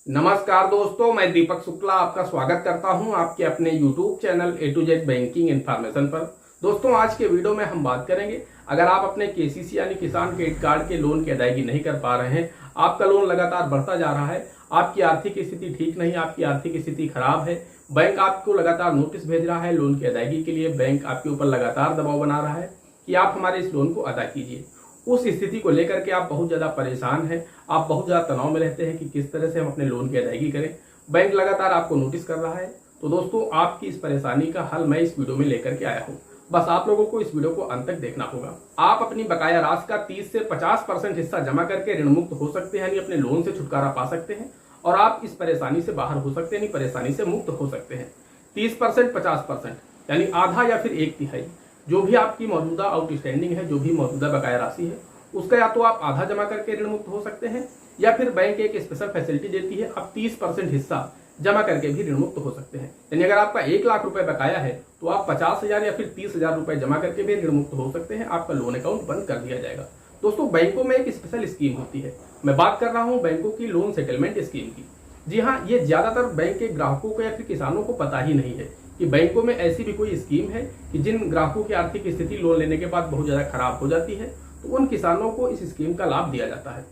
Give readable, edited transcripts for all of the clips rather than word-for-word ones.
नमस्कार दोस्तों, मैं दीपक शुक्ला आपका स्वागत करता हूं आपके अपने YouTube channel A to Z banking information पर। दोस्तों, आज के वीडियो में हम बात करेंगे, अगर आप अपने केसीसी यानी किसान क्रेडिट कार्ड के लोन की अदायगी नहीं कर पा रहे हैं, आपका लोन लगातार बढ़ता जा रहा है, आपकी आर्थिक स्थिति ठीक नहीं, आपकी आर्थिक स्थिति खराब है, बैंक आपको लगातार नोटिस भेज रहा है लोन की अदायगी के लिए, बैंक आपके ऊपर लगातार दबाव बना रहा है कि आप हमारे इस लोन को अदा कीजिए। उस स्थिति को लेकर के आप बहुत ज़्यादा परेशान हैं, आप बहुत ज़्यादा तनाव में रहते हैं कि किस तरह से हम अपने लोन की अदायगी करें, बैंक लगातार आपको नोटिस कर रहा है। तो दोस्तों, आपकी इस परेशानी का हल मैं इस वीडियो में लेकर के आया हूँ। बस आप लोगों को इस वीडियो को अंत तक देखना होगा। आप अपनी बकाया राशि का 30 से 50% हिस्सा जमा करके ऋण मुक्त हो सकते हैं, यानी अपने लोन से छुटकारा पा सकते हैं और आप इस परेशानी से बाहर हो सकते हैं, यानी परेशानी से मुक्त हो सकते हैं। 30%, 50% यानी आधा या फिर एक तिहाई जो भी आपकी मौजूदा आउटस्टैंडिंग है, जो भी मौजूदा बकाया राशि है, उसका या तो आप आधा जमा करके ऋण मुक्त हो सकते हैं या फिर बैंक एक स्पेशल फैसिलिटी देती है, आप 30% हिस्सा जमा करके भी ऋण मुक्त हो सकते हैं। यानी अगर आपका 1 लाख रुपए बकाया है तो आप 50,000 या फिर 30,000 रुपए जमा करके भी ऋण मुक्त हो सकते हैं, आपका लोन अकाउंट बंद कर दिया जाएगा। दोस्तों, बैंकों में एक स्पेशल स्कीम होती है, मैं बात कर रहा हूँ बैंकों की लोन सेटलमेंट स्कीम की। जी हाँ, ये ज्यादातर बैंक के ग्राहकों को या फिर किसानों को पता ही नहीं है कि बैंकों में ऐसी भी कोई स्कीम है कि जिन ग्राहकों की आर्थिक स्थिति लोन लेने के बाद बहुत ज्यादा खराब हो जाती है, तो उन किसानों को इस स्कीम का लाभ दिया जाता है।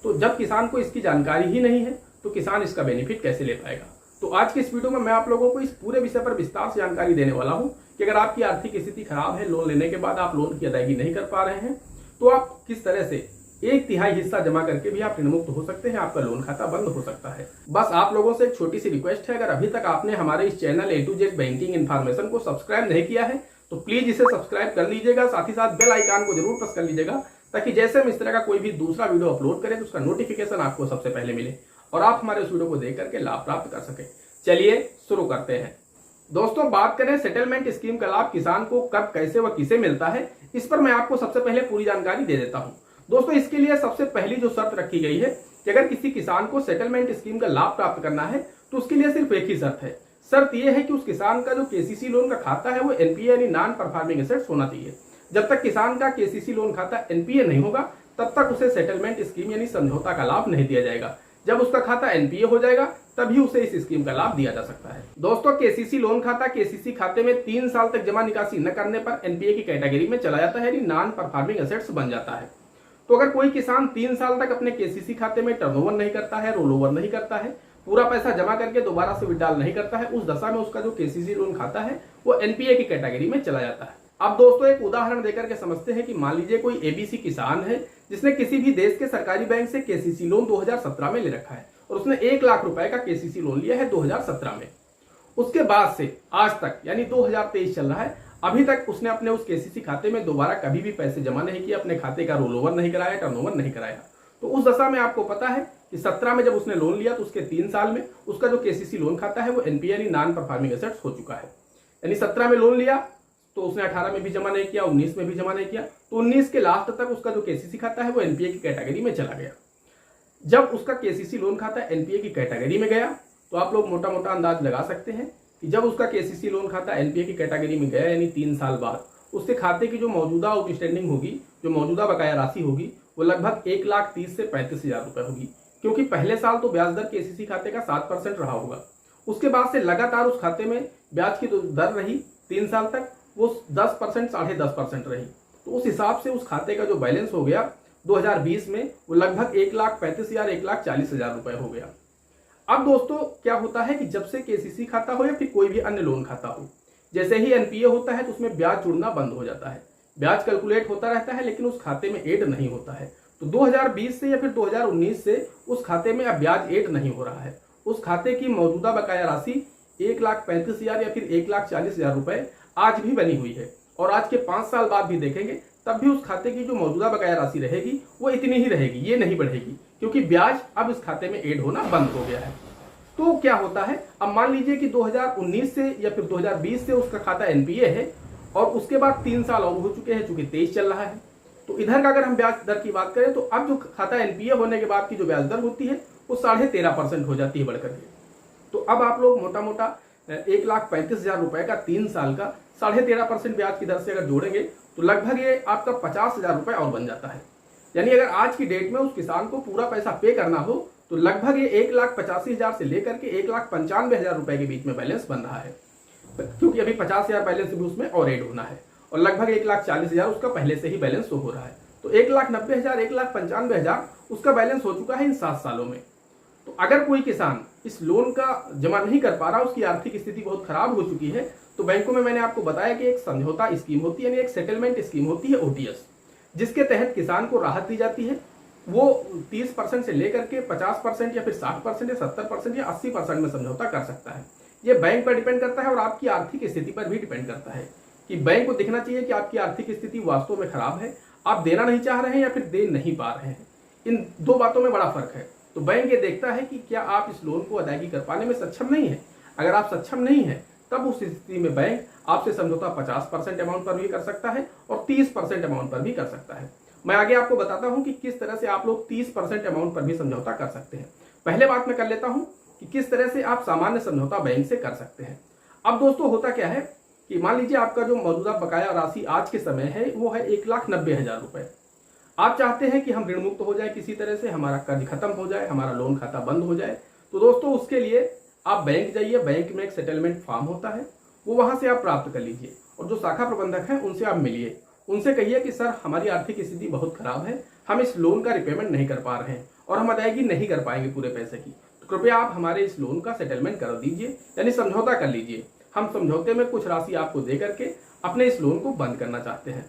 तो जब किसान को इसकी जानकारी ही नहीं है तो किसान इसका बेनिफिट कैसे ले पाएगा। तो आज के इस वीडियो में मैं आप लोगों को इस पूरे विषय पर विस्तार से जानकारी देने वाला हूं कि अगर आपकी आर्थिक स्थिति खराब है, लोन लेने के बाद आप लोन की अदायगी नहीं कर पा रहे हैं, तो आप किस तरह से 1/3 हिस्सा जमा करके भी आप ऋण मुक्त हो सकते हैं, आपका लोन खाता बंद हो सकता है। बस आप लोगों से एक छोटी सी रिक्वेस्ट है, अगर अभी तक आपने हमारे इस channel A to Z banking information को सब्सक्राइब नहीं किया है तो प्लीज इसे सब्सक्राइब कर लीजिएगा, साथ ही साथ बेल आइकन को जरूर प्रेस कर लीजिएगा ताकि जैसे हम इस तरह का कोई भी दूसरा वीडियो अपलोड करें तो उसका नोटिफिकेशन आपको सबसे पहले मिले और आप हमारे उस वीडियो को देख करके लाभ प्राप्त कर सके। चलिए शुरू करते हैं। दोस्तों, बात करें सेटलमेंट स्कीम का लाभ किसान को कब, कैसे व किसे मिलता है, इस पर मैं आपको सबसे पहले पूरी जानकारी दे देता हूं। दोस्तों, इसके लिए सबसे पहली जो शर्त रखी गई है कि अगर किसी किसान को सेटलमेंट स्कीम का लाभ प्राप्त करना है तो उसके लिए सिर्फ एक ही शर्त है। शर्त यह है कि उस किसान का जो केसीसी लोन का खाता है वो एनपीए यानी नॉन परफॉर्मिंग एसेट्स होना चाहिए। जब तक किसान का केसीसी लोन खाता एनपीए नहीं होगा तब तक उसे सेटलमेंट स्कीम यानी समझौता का लाभ नहीं दिया जाएगा। जब उसका खाता एनपीए हो जाएगा तभी उसे इस स्कीम का लाभ दिया जा सकता है। दोस्तों, केसीसी लोन खाता केसीसी खाते में 3 साल तक जमा निकासी न करने पर एनपीए की कैटेगरी में चला जाता है, यानी नॉन परफॉर्मिंग एसेट्स बन जाता है। तो अगर कोई किसान 3 साल तक अपने केसीसी खाते में टर्नओवर नहीं करता है, रोल ओवर नहीं करता है, पूरा पैसा जमा करके दोबारा से विड्रॉल नहीं करता है, उस दशा में उसका जो केसीसी लोन खाता है वो एनपीए की कैटेगरी में चला जाता है। अब दोस्तों, एक उदाहरण देकर के समझते हैं कि मान लीजिए कोई एबीसी किसान है जिसने किसी भी देश के सरकारी बैंक से केसीसी लोन 2017 में ले रखा है और उसने 1 लाख रुपए का केसीसी लोन लिया है 2017 में। उसके बाद से आज तक यानी 2023 चल रहा है, अभी तक उसने अपने उस केसीसी खाते में दोबारा कभी भी पैसे जमा नहीं किए, अपने खाते का रोल ओवर नहीं कराया, टर्नओवर नहीं कराया। तो उस दशा में आपको पता है कि 17 में जब उसने लोन लिया तो उसके 3 साल में उसका जो केसीसी लोन खाता है वो एनपीए यानी नॉन परफॉर्मिंग एसेट्स हो चुका है। यानी 17 में लोन लिया तो उसने 18 में भी जमा नहीं किया, 19 में भी जमा नहीं किया, तो 19 के लास्ट तक उसका जो केसीसी खाता है वो एनपीए की कैटेगरी में चला गया। जब उसका केसीसी लोन खाता एनपीए की कैटेगरी में गया तो आप लोग मोटा मोटा अंदाज लगा सकते हैं कि जब उसका केसीसी लोन खाता एनपीए की कैटेगरी में गया यानी 3 साल बाद उसके खाते की जो मौजूदा आउटस्टैंडिंग होगी, जो मौजूदा बकाया राशि होगी, वो लगभग 1,30,000 से 35,000 रुपए होगी, क्योंकि पहले साल तो ब्याज दर केसीसी खाते का 7% रहा होगा। उसके बाद से लगातार उस खाते में ब्याज की जो दर रही 3 साल तक वो 10%, 10.5% रही। तो उस हिसाब से उस खाते का जो बैलेंस हो गया 2020 में वो लगभग 1,35,000, 1,40,000 रुपए हो गया। अब दोस्तों, क्या होता है कि जब से केसीसी खाता हो या फिर कोई भी अन्य लोन खाता हो, जैसे ही एनपीए होता है तो उसमें ब्याज जुड़ना बंद हो जाता है। ब्याज कैलकुलेट होता रहता है लेकिन उस खाते में ऐड नहीं होता है। तो 2020 से या फिर 2019 से उस खाते में अब ब्याज ऐड नहीं हो रहा है। उस खाते की मौजूदा बकाया राशि 1,35,000 या फिर 1,40,000 रुपए आज भी बनी हुई है और आज के 5 साल बाद भी देखेंगे तब भी उस खाते की जो मौजूदा बकाया राशि रहेगी वो इतनी ही रहेगी, ये नहीं बढ़ेगी, क्योंकि ब्याज अब इस खाते में ऐड होना बंद हो गया है। तो क्या होता है, अब मान लीजिए कि 2019 से या फिर 2020 से उसका खाता एनपीए है और उसके बाद 3 साल और हो चुके हैं, चूंकि 23 चल रहा है। तो इधर का अगर हम ब्याज दर की बात करें तो अब जो खाता एनपीए होने के बाद की जो ब्याज दर होती है वो 13.5% हो जाती है बढ़कर के। तो अब आप लोग मोटा मोटा 1,35,000 रुपए का 3 साल का 13.5% ब्याज की दर से अगर जोड़ेंगे तो लगभग ये आपका 50,000 रुपए और बन जाता है। यानी अगर आज की डेट में उस किसान को पूरा पैसा पे करना हो तो लगभग ये 1,85,000 से लेकर के 1,95,000 रुपए के बीच में बैलेंस बन रहा है, क्योंकि अभी 50,000 बैलेंस भी उसमें और ऐड होना है, और लगभग 1,40,000 उसका पहले से ही बैलेंस हो रहा है। तो 1,90,000 1,95,000 उसका बैलेंस हो चुका है इन 7 सालों में। तो अगर कोई किसान इस लोन का जमा नहीं कर पा रहा, उसकी आर्थिक स्थिति बहुत खराब हो चुकी है, तो बैंकों में मैंने आपको बताया कि एक समझौता स्कीम होती है, यानी एक सेटलमेंट स्कीम होती है ओटीएस, जिसके तहत किसान को राहत दी जाती है। वो 30% से लेकर के 50% या फिर 60% या 70% या 80% में समझौता कर सकता है। ये बैंक पर डिपेंड करता है और आपकी आर्थिक स्थिति पर भी डिपेंड करता है कि बैंक को दिखना चाहिए कि आपकी आर्थिक स्थिति वास्तव में खराब है, आप देना नहीं चाह रहे हैं या फिर दे नहीं पा रहे हैं। इन दो बातों में बड़ा फर्क है। तो बैंक ये देखता है कि क्या आप इस लोन को अदायगी कर पाने में सक्षम नहीं है। अगर आप सक्षम नहीं है, तब उस स्थिति में बैंक आपसे समझौता 50% अमाउंट पर भी कर सकता है और 30% अमाउंट पर भी कर सकता है। मैं आगे आपको बताता हूं कि किस तरह से आप लोग 30% अमाउंट पर भी समझौता कर सकते हैं। पहले बात मैं कर लेता हूं कि किस तरह से आप सामान्य समझौता बैंक से कर सकते हैं। अब दोस्तों होता क्या है कि मान लीजिए आपका जो मौजूदा बकाया राशि आज के समय है वो है 1,90,000 रुपए। आप चाहते हैं कि हम ऋण मुक्त हो जाए, किसी तरह से हमारा कर्ज खत्म हो जाए, हमारा लोन खाता बंद हो जाए। तो दोस्तों उसके लिए आप बैंक जाइए, बैंक में एक सेटलमेंट फॉर्म होता है, वो वहां से आप प्राप्त कर लीजिए और जो शाखा प्रबंधक हैं उनसे आप मिलिए, उनसे कहिए कि सर हमारी आर्थिक स्थिति बहुत खराब है, हम इस लोन का रिपेमेंट नहीं कर पा रहे हैं और हम अदायगी नहीं कर पाएंगे पूरे पैसे की, तो कृपया आप हमारे इस लोन का सेटलमेंट कर दीजिए, यानी समझौता कर लीजिए। हम समझौते में कुछ राशि आपको दे करके अपने इस लोन को बंद करना चाहते हैं।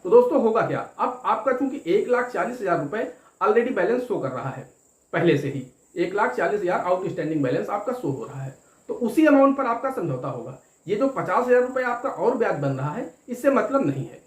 तो दोस्तों होगा क्या, अब आपका चूंकि 1,40,000 रुपए ऑलरेडी बैलेंस शो कर रहा है, पहले से ही 1,40,000 आउटस्टैंडिंग बैलेंस आपका शो हो रहा है, तो उसी अमाउंट पर आपका समझौता होगा। ये जो 50,000 रुपए आपका और ब्याज बन रहा है, इससे मतलब नहीं है,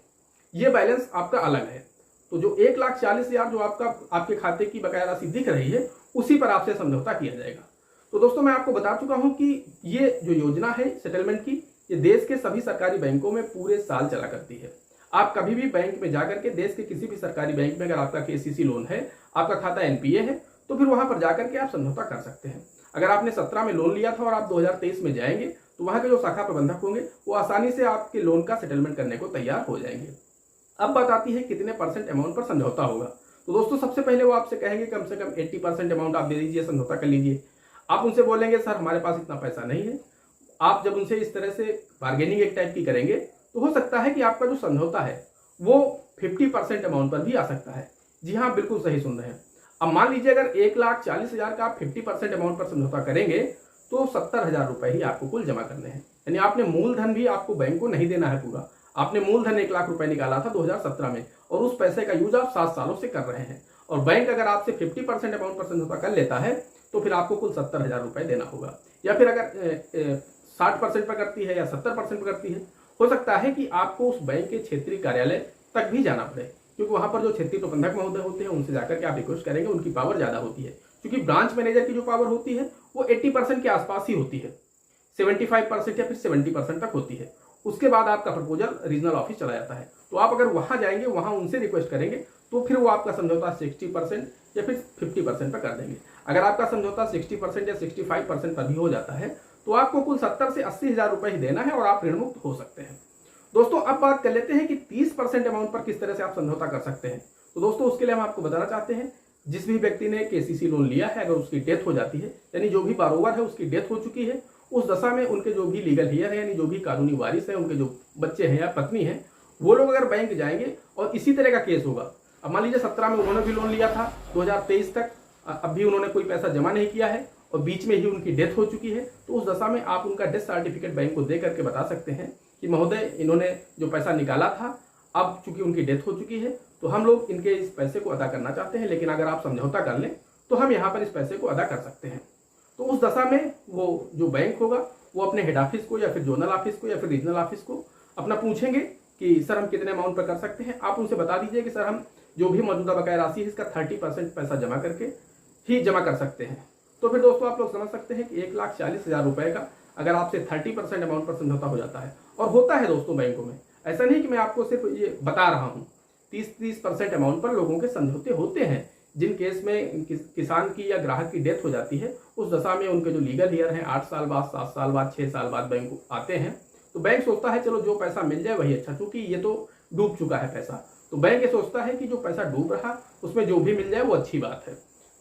ये बैलेंस आपका अलग है। तो जो 1,40,000 जो आपके खाते की बकाया राशि दिख रही है, उसी पर आपसे समझौता किया जाएगा। तो दोस्तों मैं आपको बता चुका हूं कि ये जो योजना है सेटलमेंट की, ये देश के सभी सरकारी बैंकों में पूरे साल चला करती है। आप कभी भी बैंक में जाकर के, देश के किसी भी सरकारी बैंक में अगर आपका केसीसी लोन है, आपका खाता एनपीए है, तो फिर वहां पर जाकर के आप समझौता कर सकते हैं। अगर आपने 17 में लोन लिया था और आप 2023 में जाएंगे, तो वहां के जो शाखा प्रबंधक होंगे वो आसानी से आपके लोन का सेटलमेंट करने को तैयार हो जाएंगे। अब बात आती है कितने परसेंट अमाउंट पर समझौता होगा। तो दोस्तों सबसे पहले वो आपसे कहेंगे कम से कम 80% अमाउंट आप दे दीजिए, समझौता कर लीजिए। आप उनसे बोलेंगे सर हमारे पास इतना पैसा नहीं है। आप जब उनसे इस तरह से बार्गेनिंग एक टाइप की करेंगे, तो हो सकता है कि आपका जो समझौता है वो 50% अमाउंट पर भी आ सकता है। जी हाँ, बिल्कुल सही सुन रहे हैं। अब मान लीजिए अगर 1,40,000 का आप 50% अमाउंट पर समझौता करेंगे, तो 70,000 रुपए ही आपको कुल जमा करने हैं। यानी आपने मूलधन भी आपको बैंक को नहीं देना है पूरा। आपने मूलधन 1 लाख रुपए निकाला था 2017 में, और उस पैसे का यूज आप 7 सालों से कर रहे हैं, और बैंक अगर आपसे 50% अमाउंट पर समझौता कर लेता है, तो फिर आपको कुल 70,000 रुपए देना होगा। या फिर अगर 60% पर करती है या 70% पर करती है, हो सकता है कि आपको उस बैंक के क्षेत्रीय कार्यालय तक भी जाना पड़े, क्योंकि वहां पर जो क्षेत्रीय प्रबंधक महोदय होते हैं उनसे जाकर के आप रिक्वेस्ट करेंगे, उनकी पावर ज्यादा होती है। क्योंकि ब्रांच मैनेजर की जो पावर होती है वो 80% के आसपास ही होती है, 75% या फिर 70% तक होती है। उसके बाद आपका प्रपोजल रीजनल ऑफिस चला जाता है। तो आप अगर वहां जाएंगे, वहां उनसे रिक्वेस्ट करेंगे, तो फिर वो आपका समझौता 60% या फिर 50% पर कर देंगे। अगर आपका समझौता 60% या 65% पर भी हो जाता है, तो आपको कुल 70 से 80,000 रुपए ही देना है और आप ऋण मुक्त हो सकते हैं। दोस्तों अब बात कर लेते हैं कि 30% अमाउंट पर किस तरह से आप समझौता कर सकते हैं। तो दोस्तों उसके लिए हम आपको बताना चाहते हैं, जिस भी व्यक्ति ने केसीसी लोन लिया है, अगर उसकी डेथ हो जाती है, यानी जो भी बारोवर है उसकी डेथ हो चुकी है, उस दशा में उनके जो भी लीगल हेयर है, यानी जो भी कानूनी वारिस है, उनके जो बच्चे हैं या पत्नी है, वो लोग अगर बैंक जाएंगे और इसी तरह का केस होगा। अब मान लीजिए 17 में उन्होंने भी लोन लिया था 2023 तक, अब भी उन्होंने कोई पैसा जमा नहीं किया है और बीच में ही उनकी डेथ हो चुकी है, तो उस दशा में आप उनका डेथ सर्टिफिकेट बैंक को दे करके बता सकते हैं कि महोदय इन्होंने जो पैसा निकाला था, अब चूंकि उनकी डेथ हो चुकी है, तो हम लोग इनके इस पैसे को अदा करना चाहते हैं, लेकिन अगर आप समझौता कर लें तो हम यहाँ पर इस पैसे को अदा कर सकते हैं। तो उस दशा में वो जो बैंक होगा वो अपने हेड ऑफिस को या फिर जोनल ऑफिस को या फिर रीजनल ऑफिस को अपना पूछेंगे कि सर हम कितने अमाउंट पर कर सकते हैं। आप उनसे बता दीजिए कि सर हम जो भी मौजूदा बकाया राशि है इसका 30% पैसा जमा करके ही जमा कर सकते हैं। तो फिर दोस्तों आप लोग समझ सकते हैं कि 1,40,000 रुपए का अगर आपसे 30% अमाउंट पर समझौता हो जाता है, और होता है दोस्तों बैंकों में, ऐसा नहीं कि मैं आपको सिर्फ ये बता रहा हूँ, 30% अमाउंट पर लोगों के समझौते होते हैं। जिन केस में किसान की या ग्राहक की डेथ हो जाती है, उस दशा में उनके जो लीगल हेयर हैं 8 साल बाद, 7 साल बाद, 6 साल बाद बैंक आते हैं, तो बैंक सोचता है चलो जो पैसा मिल जाए वही अच्छा, क्योंकि ये तो डूब चुका है पैसा। तो बैंक ये सोचता है कि जो पैसा डूब रहा उसमें जो भी मिल जाए वो अच्छी बात है।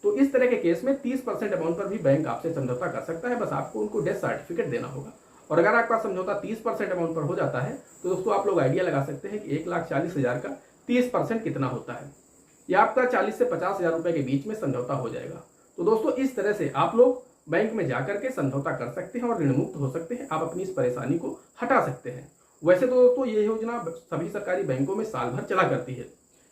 तो इस तरह के केस में 30% अमाउंट पर भी बैंक आपसे समझौता कर सकता है, बस आपको उनको डेथ सर्टिफिकेट देना होगा। और अगर आपका समझौता 30% अमाउंट पर हो जाता है तो दोस्तों आप लोग आइडिया लगा सकते हैं कि 1,40,000 का 30% कितना होता है। यह आपका 40 से 50,000 रुपए के बीच में समझौता हो जाएगा। तो दोस्तों इस तरह से आप लोग बैंक में जाकर के समझौता कर सकते हैं और ऋण मुक्त हो सकते हैं। आप अपनी इस परेशानी को हटा सकते हैं। वैसे तो दोस्तों ये योजना सभी सरकारी बैंकों में साल भर चला करती है,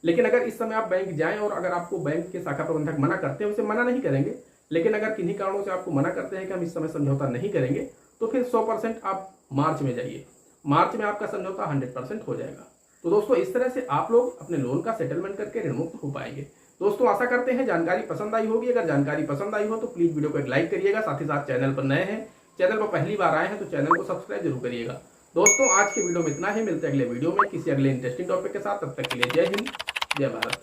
लेकिन अगर इस समय आप बैंक जाएं और अगर आपको बैंक के शाखा प्रबंधक मना करते हैं, उसे मना नहीं करेंगे, लेकिन अगर किन्हीं कारणों से आपको मना करते हैं कि हम इस समय समझौता नहीं करेंगे, तो फिर 100% आप मार्च में जाइए। मार्च में आपका समझौता 100% हो जाएगा। तो दोस्तों इस तरह से आप लोग अपने लोन का सेटलमेंट करके ऋण मुक्त हो पाएंगे। दोस्तों आशा करते हैं जानकारी पसंद आई होगी। अगर जानकारी पसंद आई हो तो प्लीज वीडियो को एक लाइक करिएगा। साथ ही साथ चैनल पर नए हैं, चैनल पर पहली बार आए हैं तो चैनल को सब्सक्राइब जरूर करिएगा। दोस्तों आज के वीडियो में इतना ही। मिलते हैं अगले वीडियो में किसी अगले इंटरेस्टिंग टॉपिक के साथ। तब तक के लिए जय हिंद, जय भारत।